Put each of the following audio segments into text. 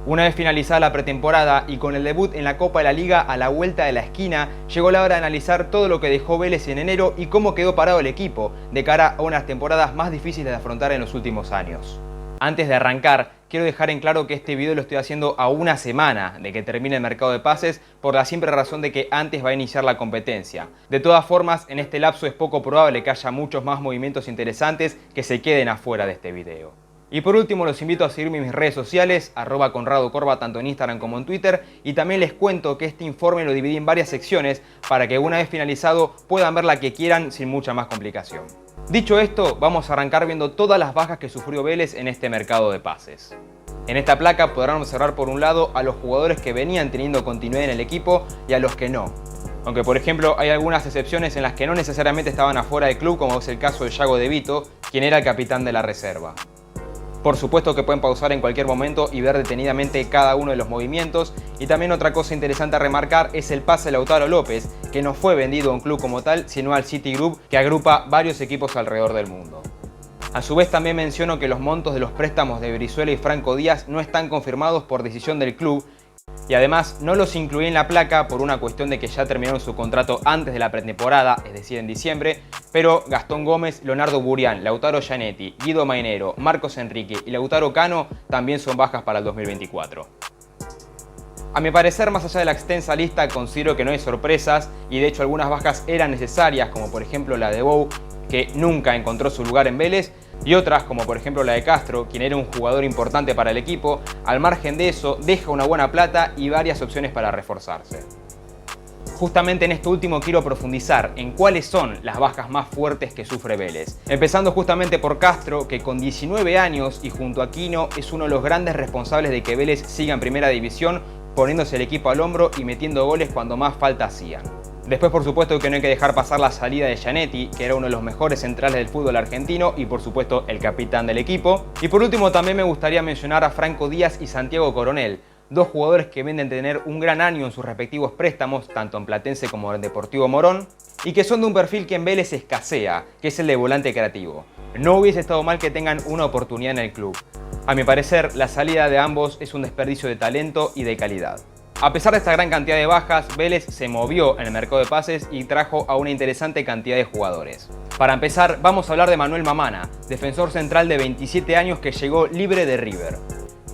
Una vez finalizada la pretemporada y con el debut en la Copa de la Liga a la vuelta de la esquina, llegó la hora de analizar todo lo que dejó Vélez en enero y cómo quedó parado el equipo de cara a unas temporadas más difíciles de afrontar en los últimos años. Antes de arrancar, quiero dejar en claro que este video lo estoy haciendo a una semana de que termine el mercado de pases por la simple razón de que antes va a iniciar la competencia. De todas formas, en este lapso es poco probable que haya muchos más movimientos interesantes que se queden afuera de este video. Y por último los invito a seguirme en mis redes sociales, @ConradoCorva tanto en Instagram como en Twitter, y también les cuento que este informe lo dividí en varias secciones para que una vez finalizado puedan ver la que quieran sin mucha más complicación. Dicho esto, vamos a arrancar viendo todas las bajas que sufrió Vélez en este mercado de pases. En esta placa podrán observar por un lado a los jugadores que venían teniendo continuidad en el equipo y a los que no. Aunque por ejemplo hay algunas excepciones en las que no necesariamente estaban afuera del club, como es el caso de Yago De Vito, quien era el capitán de la reserva. Por supuesto que pueden pausar en cualquier momento y ver detenidamente cada uno de los movimientos. Y también otra cosa interesante a remarcar es el pase de Lautaro López, que no fue vendido a un club como tal, sino al City Group, que agrupa varios equipos alrededor del mundo. A su vez también menciono que los montos de los préstamos de Brizuela y Franco Díaz no están confirmados por decisión del club, y además no los incluí en la placa por una cuestión de que ya terminaron su contrato antes de la pretemporada, es decir en diciembre, pero Gastón Gómez, Leonardo Burián, Lautaro Gianetti, Guido Mainero, Marcos Enrique y Lautaro Cano también son bajas para el 2024. A mi parecer, más allá de la extensa lista, considero que no hay sorpresas y de hecho algunas bajas eran necesarias, como por ejemplo la de Bou, que nunca encontró su lugar en Vélez, y otras como por ejemplo la de Castro, quien era un jugador importante para el equipo. Al margen de eso, deja una buena plata y varias opciones para reforzarse. Justamente en esto último quiero profundizar en cuáles son las bajas más fuertes que sufre Vélez. Empezando justamente por Castro, que con 19 años y junto a Quino es uno de los grandes responsables de que Vélez siga en primera división, poniéndose el equipo al hombro y metiendo goles cuando más falta hacían. Después, por supuesto, que no hay que dejar pasar la salida de Gianetti, que era uno de los mejores centrales del fútbol argentino y por supuesto el capitán del equipo. Y por último también me gustaría mencionar a Franco Díaz y Santiago Coronel, dos jugadores que vienen de tener un gran año en sus respectivos préstamos, tanto en Platense como en Deportivo Morón, y que son de un perfil que en Vélez escasea, que es el de volante creativo. No hubiese estado mal que tengan una oportunidad en el club. A mi parecer, la salida de ambos es un desperdicio de talento y de calidad. A pesar de esta gran cantidad de bajas, Vélez se movió en el mercado de pases y trajo a una interesante cantidad de jugadores. Para empezar, vamos a hablar de Manuel Mamana, defensor central de 27 años que llegó libre de River.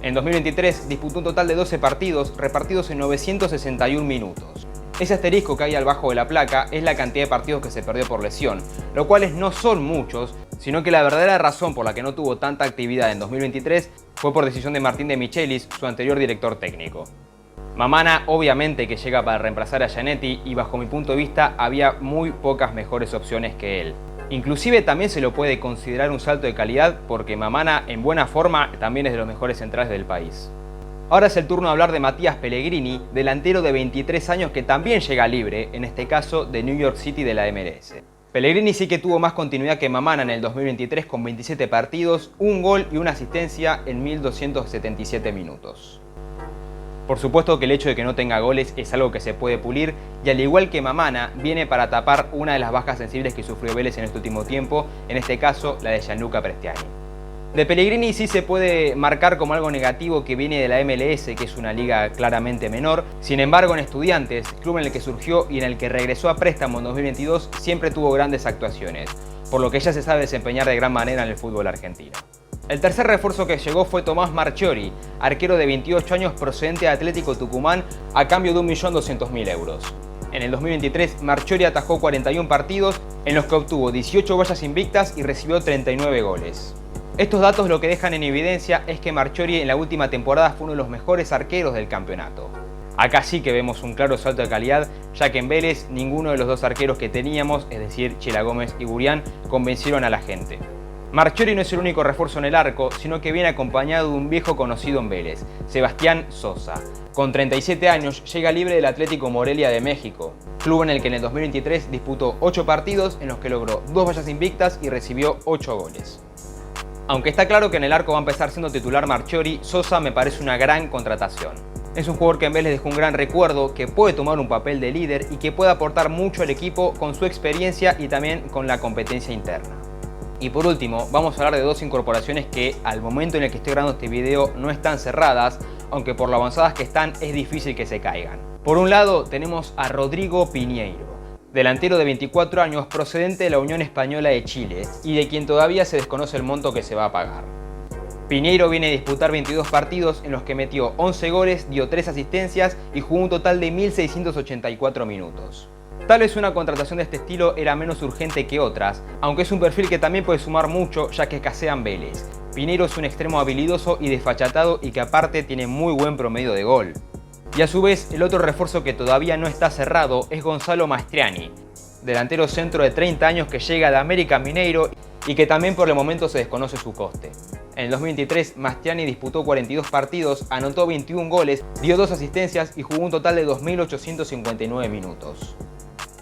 En 2023 disputó un total de 12 partidos repartidos en 961 minutos. Ese asterisco que hay al bajo de la placa es la cantidad de partidos que se perdió por lesión, lo cuales no son muchos, sino que la verdadera razón por la que no tuvo tanta actividad en 2023 fue por decisión de Martín de Michelis, su anterior director técnico. Mamana obviamente que llega para reemplazar a Gianetti y bajo mi punto de vista había muy pocas mejores opciones que él. Inclusive también se lo puede considerar un salto de calidad porque Mamana en buena forma también es de los mejores centrales del país. Ahora es el turno de hablar de Matías Pellegrini, delantero de 23 años que también llega libre, en este caso de New York City de la MLS. Pellegrini sí que tuvo más continuidad que Mamana en el 2023 con 27 partidos, un gol y una asistencia en 1277 minutos. Por supuesto que el hecho de que no tenga goles es algo que se puede pulir y al igual que Mamana viene para tapar una de las bajas sensibles que sufrió Vélez en este último tiempo, en este caso la de Gianluca Prestiani. De Pellegrini sí se puede marcar como algo negativo que viene de la MLS, que es una liga claramente menor. Sin embargo, en Estudiantes, club en el que surgió y en el que regresó a préstamo en 2022, siempre tuvo grandes actuaciones, por lo que ya se sabe desempeñar de gran manera en el fútbol argentino. El tercer refuerzo que llegó fue Tomás Marchiori, arquero de 28 años procedente de Atlético Tucumán a cambio de 1.200.000 euros. En el 2023, Marchiori atajó 41 partidos en los que obtuvo 18 vallas invictas y recibió 39 goles. Estos datos lo que dejan en evidencia es que Marchiori en la última temporada fue uno de los mejores arqueros del campeonato. Acá sí que vemos un claro salto de calidad, ya que en Vélez ninguno de los dos arqueros que teníamos, es decir, Chila Gómez y Burián, convencieron a la gente. Marchiori no es el único refuerzo en el arco, sino que viene acompañado de un viejo conocido en Vélez, Sebastián Sosa. Con 37 años llega libre del Atlético Morelia de México, club en el que en el 2023 disputó 8 partidos en los que logró 2 vallas invictas y recibió 8 goles. Aunque está claro que en el arco va a empezar siendo titular Marchiori, Sosa me parece una gran contratación. Es un jugador que en Vélez dejó un gran recuerdo, que puede tomar un papel de líder y que puede aportar mucho al equipo con su experiencia y también con la competencia interna. Y por último, vamos a hablar de dos incorporaciones que al momento en el que estoy grabando este video no están cerradas, aunque por lo avanzadas que están es difícil que se caigan. Por un lado tenemos a Rodrigo Piñeiro, delantero de 24 años procedente de la Unión Española de Chile y de quien todavía se desconoce el monto que se va a pagar. Piñeiro viene a disputar 22 partidos en los que metió 11 goles, dio 3 asistencias y jugó un total de 1.684 minutos. Tal vez una contratación de este estilo era menos urgente que otras, aunque es un perfil que también puede sumar mucho ya que escasean Vélez. Piñeiro es un extremo habilidoso y desfachatado y que aparte tiene muy buen promedio de gol. Y a su vez, el otro refuerzo que todavía no está cerrado es Gonzalo Mastriani, delantero centro de 30 años que llega de América Mineiro y que también por el momento se desconoce su coste. En el 2023, Mastriani disputó 42 partidos, anotó 21 goles, dio 2 asistencias y jugó un total de 2.859 minutos.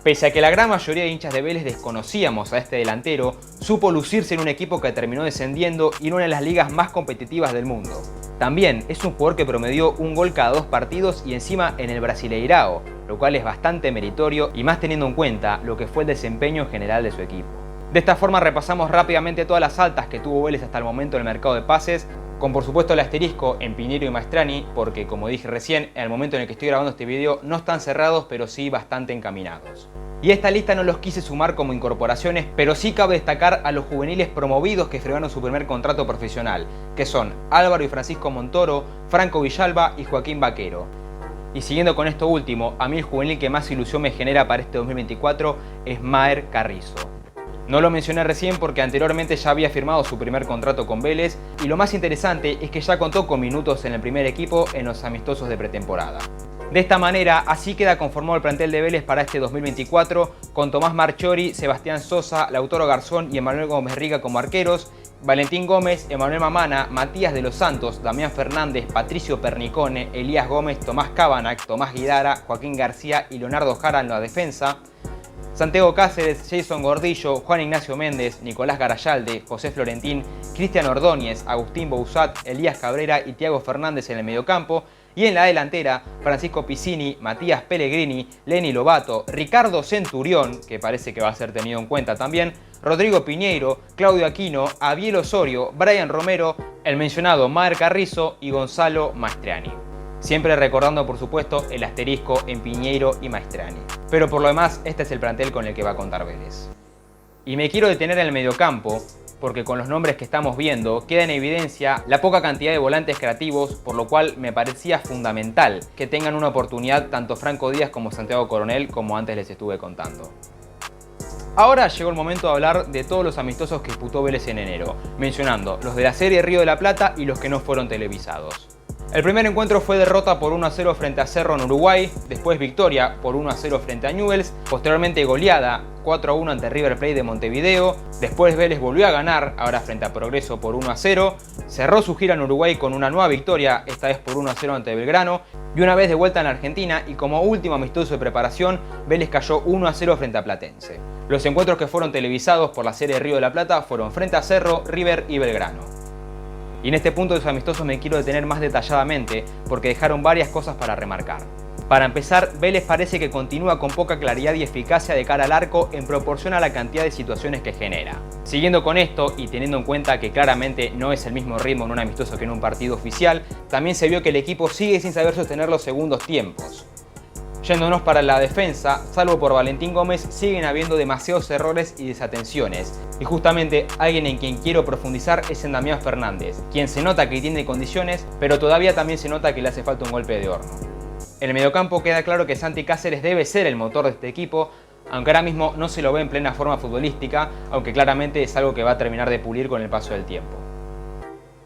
Pese a que la gran mayoría de hinchas de Vélez desconocíamos a este delantero, supo lucirse en un equipo que terminó descendiendo y en una de las ligas más competitivas del mundo. También es un jugador que promedió un gol cada 2 partidos y encima en el Brasileirao, lo cual es bastante meritorio y más teniendo en cuenta lo que fue el desempeño general de su equipo. De esta forma repasamos rápidamente todas las altas que tuvo Vélez hasta el momento en el mercado de pases, con por supuesto el asterisco en Piñeiro y Mastriani, porque como dije recién, en el momento en el que estoy grabando este video no están cerrados, pero sí bastante encaminados. Y esta lista no los quise sumar como incorporaciones, pero sí cabe destacar a los juveniles promovidos que fregaron su primer contrato profesional, que son Álvaro y Francisco Montoro, Franco Villalba y Joaquín Vaquero. Y siguiendo con esto último, a mí el juvenil que más ilusión me genera para este 2024 es Maher Carrizo. No lo mencioné recién porque anteriormente ya había firmado su primer contrato con Vélez y lo más interesante es que ya contó con minutos en el primer equipo en los amistosos de pretemporada. De esta manera, así queda conformado el plantel de Vélez para este 2024 con Tomás Marchiori, Sebastián Sosa, Lautaro Garzón y Emanuel Gómez Riga como arqueros, Valentín Gómez, Emanuel Mamana, Matías de los Santos, Damián Fernández, Patricio Pernicone, Elías Gómez, Tomás Cabanac, Tomás Guidara, Joaquín García y Leonardo Jara en la defensa, Santiago Cáceres, Jason Gordillo, Juan Ignacio Méndez, Nicolás Garayalde, José Florentín, Cristian Ordóñez, Agustín Bouzat, Elías Cabrera y Thiago Fernández en el mediocampo. Y en la delantera, Francisco Piscini, Matías Pellegrini, Lenny Lobato, Ricardo Centurión, que parece que va a ser tenido en cuenta también, Rodrigo Piñeiro, Claudio Aquino, Abiel Osorio, Brian Romero, el mencionado Maher Carrizo y Gonzalo Mastriani. Siempre recordando por supuesto el asterisco en Piñeiro y Mastriani. Pero por lo demás, este es el plantel con el que va a contar Vélez. Y me quiero detener en el mediocampo, porque con los nombres que estamos viendo queda en evidencia la poca cantidad de volantes creativos, por lo cual me parecía fundamental que tengan una oportunidad tanto Franco Díaz como Santiago Coronel, como antes les estuve contando. Ahora llegó el momento de hablar de todos los amistosos que disputó Vélez en enero, mencionando los de la serie Río de la Plata y los que no fueron televisados. El primer encuentro fue derrota por 1-0 frente a Cerro en Uruguay, después victoria por 1-0 frente a Newell's, posteriormente goleada 4-1 ante River Plate de Montevideo, después Vélez volvió a ganar, ahora frente a Progreso por 1-0, cerró su gira en Uruguay con una nueva victoria, esta vez por 1-0 ante Belgrano, y una vez de vuelta en Argentina y como último amistoso de preparación, Vélez cayó 1-0 frente a Platense. Los encuentros que fueron televisados por la serie Río de la Plata fueron frente a Cerro, River y Belgrano. Y en este punto de los amistosos me quiero detener más detalladamente porque dejaron varias cosas para remarcar. Para empezar, Vélez parece que continúa con poca claridad y eficacia de cara al arco en proporción a la cantidad de situaciones que genera. Siguiendo con esto y teniendo en cuenta que claramente no es el mismo ritmo en un amistoso que en un partido oficial, también se vio que el equipo sigue sin saber sostener los segundos tiempos. Yéndonos para la defensa, salvo por Valentín Gómez, siguen habiendo demasiados errores y desatenciones. Y justamente alguien en quien quiero profundizar es en Damián Fernández, quien se nota que tiene condiciones, pero todavía también se nota que le hace falta un golpe de horno. En el mediocampo queda claro que Santi Cáceres debe ser el motor de este equipo, aunque ahora mismo no se lo ve en plena forma futbolística, aunque claramente es algo que va a terminar de pulir con el paso del tiempo.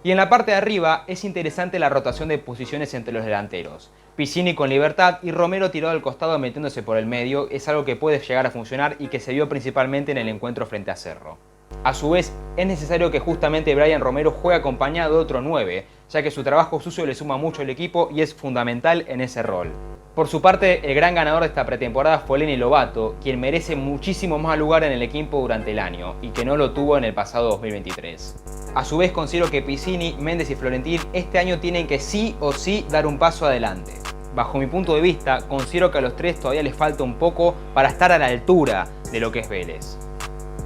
Y en la parte de arriba es interesante la rotación de posiciones entre los delanteros. Piscini con libertad y Romero tirado al costado metiéndose por el medio es algo que puede llegar a funcionar y que se vio principalmente en el encuentro frente a Cerro. A su vez, es necesario que justamente Brian Romero juegue acompañado de otro 9, ya que su trabajo sucio le suma mucho al equipo y es fundamental en ese rol. Por su parte, el gran ganador de esta pretemporada fue Lenny Lobato, quien merece muchísimo más lugar en el equipo durante el año y que no lo tuvo en el pasado 2023. A su vez, considero que Piscini, Méndez y Florentín este año tienen que sí o sí dar un paso adelante. Bajo mi punto de vista, considero que a los tres todavía les falta un poco para estar a la altura de lo que es Vélez.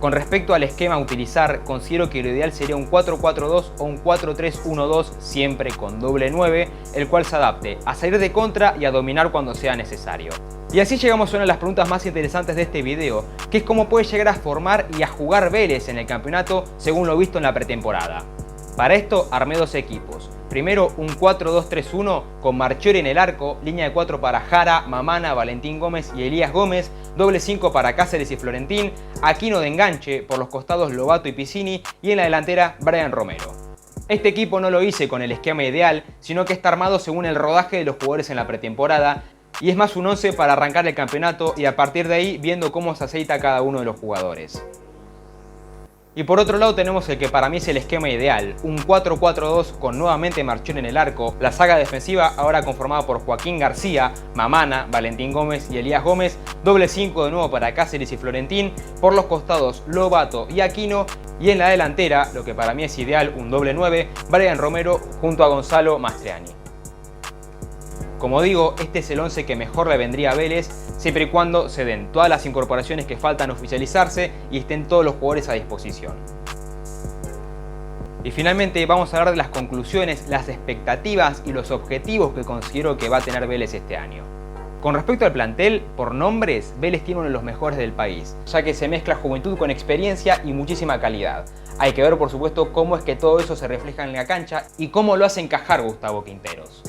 Con respecto al esquema a utilizar, considero que lo ideal sería un 4-4-2 o un 4-3-1-2, siempre con doble 9, el cual se adapte a salir de contra y a dominar cuando sea necesario. Y así llegamos a una de las preguntas más interesantes de este video, que es cómo puede llegar a formar y a jugar Vélez en el campeonato según lo visto en la pretemporada. Para esto armé dos equipos. Primero un 4-2-3-1 con Marchiori en el arco, línea de 4 para Jara, Mamana, Valentín Gómez y Elías Gómez, doble 5 para Cáceres y Florentín, Aquino de enganche, por los costados Lobato y Piscini y en la delantera Brian Romero. Este equipo no lo hice con el esquema ideal, sino que está armado según el rodaje de los jugadores en la pretemporada y es más un 11 para arrancar el campeonato y a partir de ahí viendo cómo se aceita cada uno de los jugadores. Y por otro lado tenemos el que para mí es el esquema ideal, un 4-4-2 con nuevamente Marchiori en el arco, la saga defensiva ahora conformada por Joaquín García, Mamana, Valentín Gómez y Elías Gómez, doble 5 de nuevo para Cáceres y Florentín, por los costados Lobato y Aquino y en la delantera, lo que para mí es ideal, un doble 9, Brian Romero junto a Gonzalo Mastriani. Como digo, este es el 11 que mejor le vendría a Vélez, siempre y cuando se den todas las incorporaciones que faltan oficializarse y estén todos los jugadores a disposición. Y finalmente vamos a hablar de las conclusiones, las expectativas y los objetivos que considero que va a tener Vélez este año. Con respecto al plantel, por nombres, Vélez tiene uno de los mejores del país, ya que se mezcla juventud con experiencia y muchísima calidad. Hay que ver por supuesto cómo es que todo eso se refleja en la cancha y cómo lo hace encajar Gustavo Quinteros.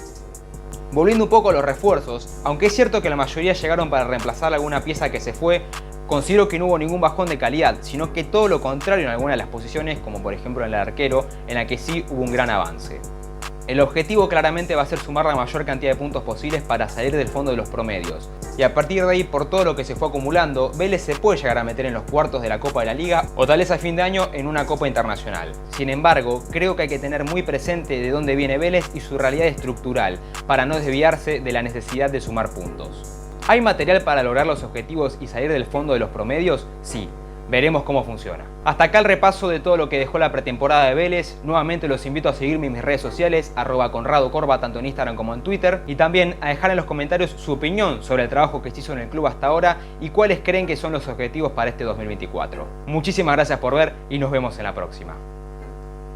Volviendo un poco a los refuerzos, aunque es cierto que la mayoría llegaron para reemplazar alguna pieza que se fue, considero que no hubo ningún bajón de calidad, sino que todo lo contrario en algunas de las posiciones, como por ejemplo en el arquero, en la que sí hubo un gran avance. El objetivo claramente va a ser sumar la mayor cantidad de puntos posibles para salir del fondo de los promedios. Y a partir de ahí, por todo lo que se fue acumulando, Vélez se puede llegar a meter en los cuartos de la Copa de la Liga o tal vez a fin de año en una Copa Internacional. Sin embargo, creo que hay que tener muy presente de dónde viene Vélez y su realidad estructural para no desviarse de la necesidad de sumar puntos. ¿Hay material para lograr los objetivos y salir del fondo de los promedios? Sí. Veremos cómo funciona. Hasta acá el repaso de todo lo que dejó la pretemporada de Vélez. Nuevamente los invito a seguirme en mis redes sociales, @ConradoCorba, tanto en Instagram como en Twitter. Y también a dejar en los comentarios su opinión sobre el trabajo que se hizo en el club hasta ahora y cuáles creen que son los objetivos para este 2024. Muchísimas gracias por ver y nos vemos en la próxima.